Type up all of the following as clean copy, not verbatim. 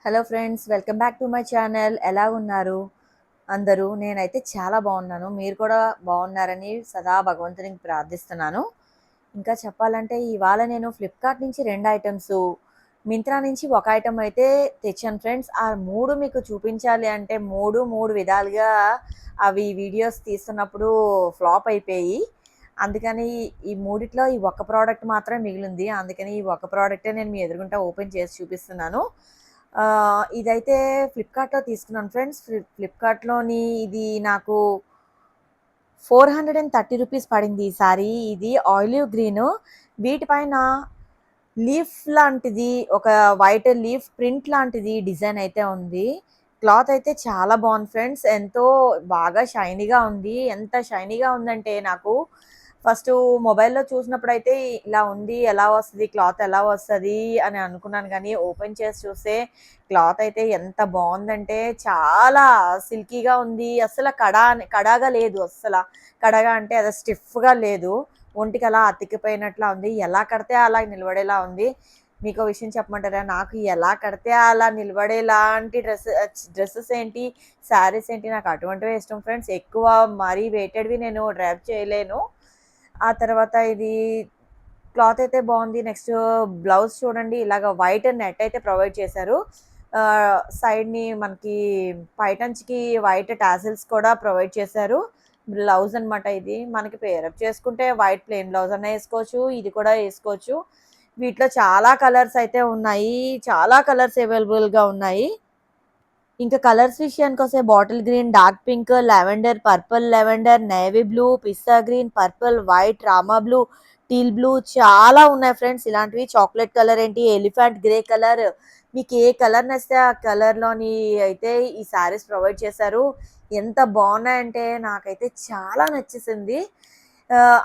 Hello friends, welcome back to my channel. ఎలా ఉన్నారు అందరూ? నేనైతే చాలా బాగున్నాను. మీరు కూడా బాగున్నారని సదా భగవంతునికి ప్రార్థిస్తున్నాను. ఇంకా చెప్పాలంటే ఇవాళ నేను ఫ్లిప్కార్ట్ నుంచి 2 ఐటమ్స్, మింత్రా నుంచి ఒక ఐటమ్ అయితే తెచ్చాను ఫ్రెండ్స్. ఆ 3 మీకు చూపించాలి అంటే 3 విధాలుగా అవి వీడియోస్ తీస్తున్నప్పుడు ఫ్లాప్ అయిపోయి. అందుకని ఈ మూడిట్లో ఈ ఒక్క ప్రోడక్ట్ మాత్రమే మిగిలింది. అందుకని ఈ ఒక్క ప్రోడక్టే నేను మీ ఎదురుగుంటా ఓపెన్ చేసి చూపిస్తున్నాను. ఇదైతే ఫ్లిప్‌కార్ట్‌లో తీసుకున్నాను ఫ్రెండ్స్. ఫ్లిప్‌కార్ట్‌లోని ఇది నాకు రూ. 430 పడింది ఈ సారీ. ఇది ఆలివ్ గ్రీను. వీటిపైన లీఫ్ లాంటిది, ఒక వైట్ లీఫ్ ప్రింట్ లాంటిది డిజైన్ అయితే ఉంది. క్లాత్ అయితే చాలా బాగుంది ఫ్రెండ్స్. ఎంతో బాగా షైనీగా ఉంది. ఎంత షైనీగా ఉందంటే నాకు ఫస్టు మొబైల్‌లో చూసినప్పుడైతే ఇలా ఉంది. ఎలా వస్తది? క్లాత్ ఎలా వస్తది? అని అనుకున్నాను గానీ, ఓపెన్ చేసి చూస్తే క్లాత్ అయితే ఎంత బావుందంటే చాలా సిల్కీగా ఉంది. అస్సల కడాగా లేదు అస్సల. కడగా అంటే అదే స్టిఫ్‌గా లేదు. ఒంటికి అలా అతికిపోయినట్లా ఉంది. ఎలా కడితే అలా నిలబడేలా ఉంది. మీకో విషయం చెప్పమంటారా? నాకు ఎలా కడితే అలా నిలబడేలాంటి డ్రెసెస్ ఏంటి, శారీస్ ఏంటి నాకు అటువంటివే ఇష్టం ఫ్రెండ్స్. ఎక్కువ మరీ వెయిటెడ్‌వి నేను డ్రైవ్ చేయలేను. ఆ తర్వాత ఇది క్లాత్ అయితే బాగుంది. నెక్స్ట్ బ్లౌజ్ చూడండి, ఇలాగ వైట్ నెట్ అయితే ప్రొవైడ్ చేశారు. సైడ్‌ని మనకి పైటంచుకి వైట్ టాసిల్స్ కూడా ప్రొవైడ్ చేశారు. బ్లౌజ్ అనమాట ఇది. మనకి పేరప్ చేసుకుంటే వైట్ ప్లెయిన్ బ్లౌజ్ అన్నా ఏసుకోవచ్చు. ఇది కూడా ఏసుకోవచ్చు. వీటిలో చాలా కలర్స్ అయితే ఉన్నాయి. చాలా కలర్స్ అవైలబుల్‌గా ఉన్నాయి. ఇంకా కలర్స్ విషయానికొస్తే bottle green, dark pink, lavender, purple lavender, navy blue, pista green, purple, white, Rama blue, teal blue చాలా ఉన్నాయి ఫ్రెండ్స్. ఇలాంటివి చాక్లెట్ కలర్ ఏంటి, ఎలిఫెంట్ గ్రే కలర్, మీకు ఏ కలర్ నచ్చితే ఆ కలర్‌లోని అయితే ఈ శారీస్ ప్రొవైడ్ చేశారు. ఎంత బాగున్నాయంటే నాకైతే చాలా నచ్చేసింది.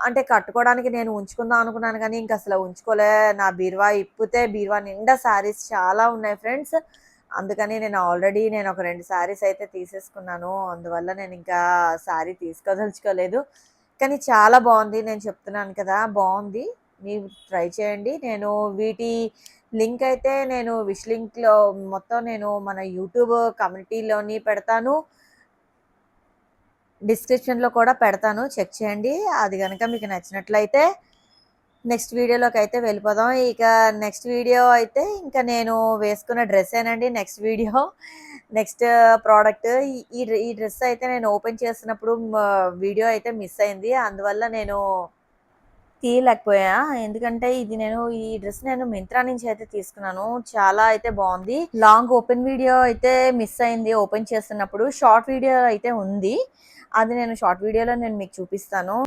అంటే కట్టుకోవడానికి నేను ఉంచుకుందాం అనుకున్నాను కానీ ఇంక అసలు ఉంచుకోలే. నా బీరువా ఇప్పితే బీరువా నిండా శారీస్ చాలా ఉన్నాయి ఫ్రెండ్స్. అందుకని నేను ఒక 2 శారీస్ అయితే తీసేసుకున్నాను. అందువల్ల నేనింకా శారీ తీసుకోదలుచుకోలేదు. కానీ చాలా బావుంది. నేను చెప్తున్నాను కదా! బావుంది. మీరు ట్రై చేయండి. నేను వీటి లింక్ అయితే నేను విష్ లింక్‌లో మొత్తం నేను మన యూట్యూబ్ కమ్యూనిటీలోని పెడతాను. డిస్క్రిప్షన్‌లో కూడా పెడతాను. చెక్ చేయండి. అది గనక మీకు నచ్చినట్లయితే నెక్స్ట్ వీడియోలోకైతే వెళ్ళిపోదాం. ఇక నెక్స్ట్ వీడియో అయితే ఇంక నేను వేసుకున్న డ్రెస్సేనండి నెక్స్ట్ వీడియో. నెక్స్ట్ ప్రోడక్ట్ ఈ డ్రెస్ అయితే నేను ఓపెన్ చేస్తున్నప్పుడు వీడియో అయితే మిస్ అయింది. అందువల్ల నేను తీయలేకపోయా. ఎందుకంటే ఈ డ్రెస్ నేను మింత్రా నుంచి అయితే తీసుకున్నాను. చాలా అయితే బావుంది. లాంగ్ ఓపెన్ వీడియో అయితే మిస్ అయింది ఓపెన్ చేస్తున్నప్పుడు. షార్ట్ వీడియో అయితే ఉంది. అది నేను షార్ట్ వీడియోలో నేను మీకు చూపిస్తాను.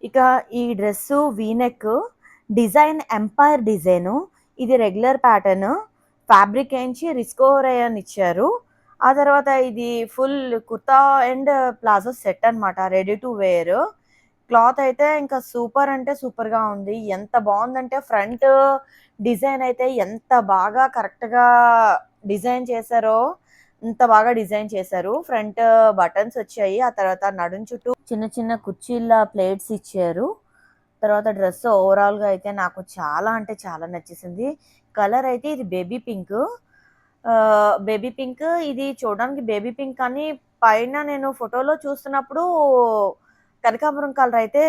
ఇక ఈ dress V neck, design empire design. ఇది రెగ్యులర్ ప్యాటర్న్. ఫ్యాబ్రిక్ ఏంచి రిస్కో రేయాన్ ఇచ్చారు. ఆ తర్వాత ఇది full kurta and palazzo set అనమాట. Ready to wear. క్లాత్ అయితే ఇంకా సూపర్ అంటే సూపర్‌గా ఉంది. ఎంత బావుందంటే ఫ్రంట్ డిజైన్ అయితే ఎంత బాగా కరెక్ట్‌గా డిజైన్ చేశారో, అంత బాగా డిజైన్ చేశారు. ఫ్రంట్ బటన్స్ వచ్చాయి. ఆ తర్వాత నడుం చుట్టూ చిన్న చిన్న కుర్చీల ప్లేట్స్ ఇచ్చారు. తర్వాత డ్రెస్ ఓవరాల్‌గా అయితే నాకు చాలా అంటే చాలా నచ్చేసింది. కలర్ అయితే ఇది బేబీ పింక్. బేబీ పింక్ ఇది చూడడానికి బేబీ పింక్ కానీ పైన నేను ఫోటోలో చూస్తున్నప్పుడు కనకాంబరం కలర్ అయితే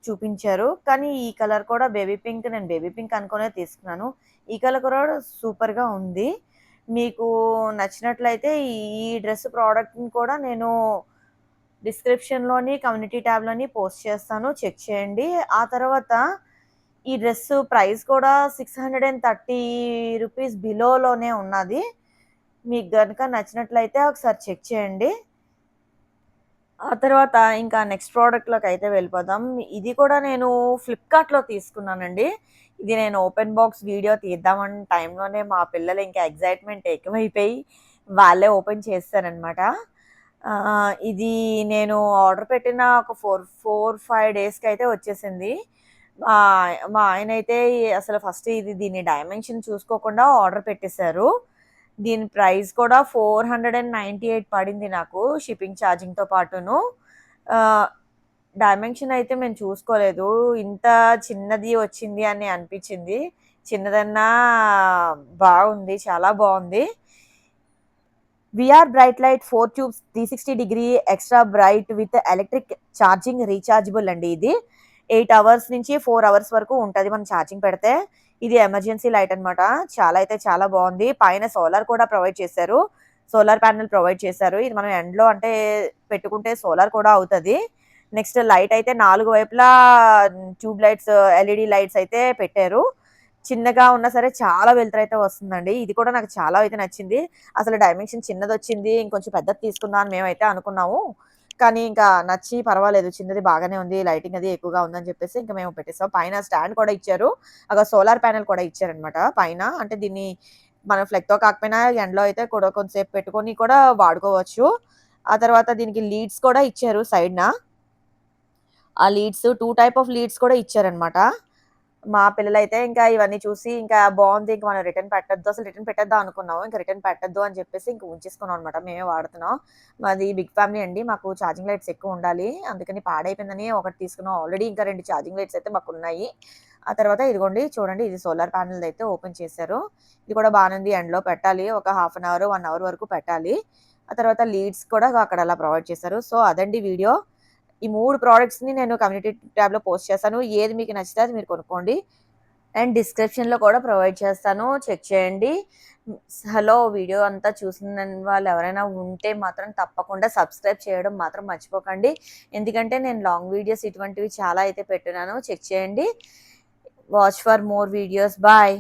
చూపించారు. కానీ ఈ కలర్ కూడా బేబీ పింక్, నేను బేబీ పింక్ అనుకునే తీసుకున్నాను. ఈ కలర్ కూడా సూపర్‌గా ఉంది. మీకు నచ్చినట్లయితే ఈ డ్రెస్ ప్రోడక్ట్‌ని కూడా నేను డిస్క్రిప్షన్‌లోని, కమ్యూనిటీ ట్యాబ్‌లోని పోస్ట్ చేస్తాను. చెక్ చేయండి. ఆ తర్వాత ఈ డ్రెస్ ప్రైస్ కూడా రూ. 630 బిలోలోనే ఉన్నది. మీకు గనుక నచ్చినట్లయితే ఒకసారి చెక్ చేయండి. ఆ తర్వాత ఇంకా నెక్స్ట్ ప్రోడక్ట్‌లోకైతే వెళ్ళిపోదాం. ఇది కూడా నేను ఫ్లిప్‌కార్ట్‌లో తీసుకున్నానండి. ఇది నేను ఓపెన్ బాక్స్ వీడియో తీద్దామన్న టైంలోనే మా పిల్లలు ఇంకా ఎక్సైట్‌మెంట్ ఎక్కువైపోయి వాళ్ళే ఓపెన్ చేసేసారనమాట. ఇది నేను ఆర్డర్ పెట్టిన ఒక 5 డేస్‌కైతే వచ్చేసింది. మా ఆయనైతే అసలు ఫస్ట్ దీని డైమెన్షన్ చూసుకోకుండా ఆర్డర్ పెట్టేశారు. దీని ప్రైస్ కూడా 498 పడింది నాకు షిప్పింగ్ ఛార్జింగ్‌తో పాటును. ఆహ్, డైమెన్షన్ అయితే మేము చూసుకోలేదు. ఇంత చిన్నది వచ్చింది అని అనిపించింది. చిన్నదన్నా బాగుంది, చాలా బాగుంది. VR bright light 4 tubes 360 extra bright with electric charging rechargeable అండి. ఇది 8 అవర్స్ నుంచి 4 అవర్స్ వరకు ఉంటుంది మనం ఛార్జింగ్ పెడితే. ఇది ఎమర్జెన్సీ లైట్ అనమాట. చాలా అయితే చాలా బాగుంది. పైన సోలార్ కూడా ప్రొవైడ్ చేశారు. సోలార్ ప్యానెల్ ప్రొవైడ్ చేశారు. ఇది మనం ఎండ్లో అంటే పెట్టుకుంటే సోలార్ కూడా అవుతుంది. నెక్స్ట్ లైట్ అయితే 4 వైపులా ట్యూబ్ లైట్స్, ఎల్ఈడి లైట్స్ అయితే పెట్టారు. చిన్నగా ఉన్నా సరే చాలా వెలుతురైతే వస్తుందండి. ఇది కూడా నాకు చాలా అయితే నచ్చింది. అసలు డైమెన్షన్ చిన్నదొచ్చింది. ఇంకొంచెం పెద్దది తీసుకుందాం అని మేమైతే అనుకున్నాము. కానీ ఇంకా నచ్చి పర్వాలేదు, చిన్నది బాగానే ఉంది. లైటింగ్ అది ఎక్కువగా ఉందని చెప్పేసి ఇంకా మేము పెట్టేసాం. పైన స్టాండ్ కూడా ఇచ్చారు. సోలార్ ప్యానెల్ కూడా ఇచ్చారనమాట పైన. అంటే దీన్ని మనం ఫ్లెగ్‌తో కాకపోయినా ఎండలో అయితే కూడా కొంతసేపు పెట్టుకొని కూడా వాడుకోవచ్చు. ఆ తర్వాత దీనికి లీడ్స్ కూడా ఇచ్చారు సైడ్‌న. ఆ లీడ్స్ 2 టైప్ ఆఫ్ లీడ్స్ కూడా ఇచ్చారనమాట. మా పిల్లలైతే ఇంకా ఇవన్నీ చూసి ఇంకా బావుంది. ఇంక మనం రిటర్న్ పెట్టొద్దు. అసలు రిటర్న్ పెట్టేద్దాం అనుకున్నాము. ఇంక రిటర్న్ పెట్టొద్దు అని చెప్పేసి ఇంక ఉంచేసుకున్నాం అనమాట. మేమే వాడుతున్నాం. మాది బిగ్ ఫ్యామిలీ అండి. మాకు ఛార్జింగ్ లైట్స్ ఎక్కువుండాలి. అందుకని పాడైపోయిందని ఒకటి తీసుకున్నాం. ఆల్రెడీ ఇంకా 2 ఛార్జింగ్ లైట్స్ అయితే మాకున్నాయి. ఆ తర్వాత ఇదిగోండి చూడండి, ఇది సోలార్ ప్యానెల్‌దయితే ఓపెన్ చేశారు. ఇది కూడా బానే ఉంది. ఎండలో పెట్టాలి. ఒక హాఫ్ అన్ అవర్, 1 అవర్ వరకు పెట్టాలి. ఆ తర్వాత లీడ్స్ కూడా అక్కడ అలా ప్రొవైడ్ చేశారు. సో, అదండి వీడియో. ఈ 3 ప్రొడక్ట్స్‌ని నేను కమ్యూనిటీ ట్యాబ్‌లో పోస్ట్ చేశాను. ఏది మీకు నచ్చితే అది మీరు కొనుక్కోండి. అండ్ డిస్క్రిప్షన్‌లో కూడా ప్రొవైడ్ చేస్తాను. చెక్ చేయండి. హలో, వీడియో అంతా చూసిన వాళ్ళు ఎవరైనా ఉంటే మాత్రం తప్పకుండా సబ్స్క్రైబ్ చేయడం మాత్రం మర్చిపోకండి. ఎందుకంటే నేను లాంగ్ వీడియోస్ ఇటువంటివి చాలా అయితే పెట్టున్నాను. చెక్ చేయండి. Watch for more videos. Bye.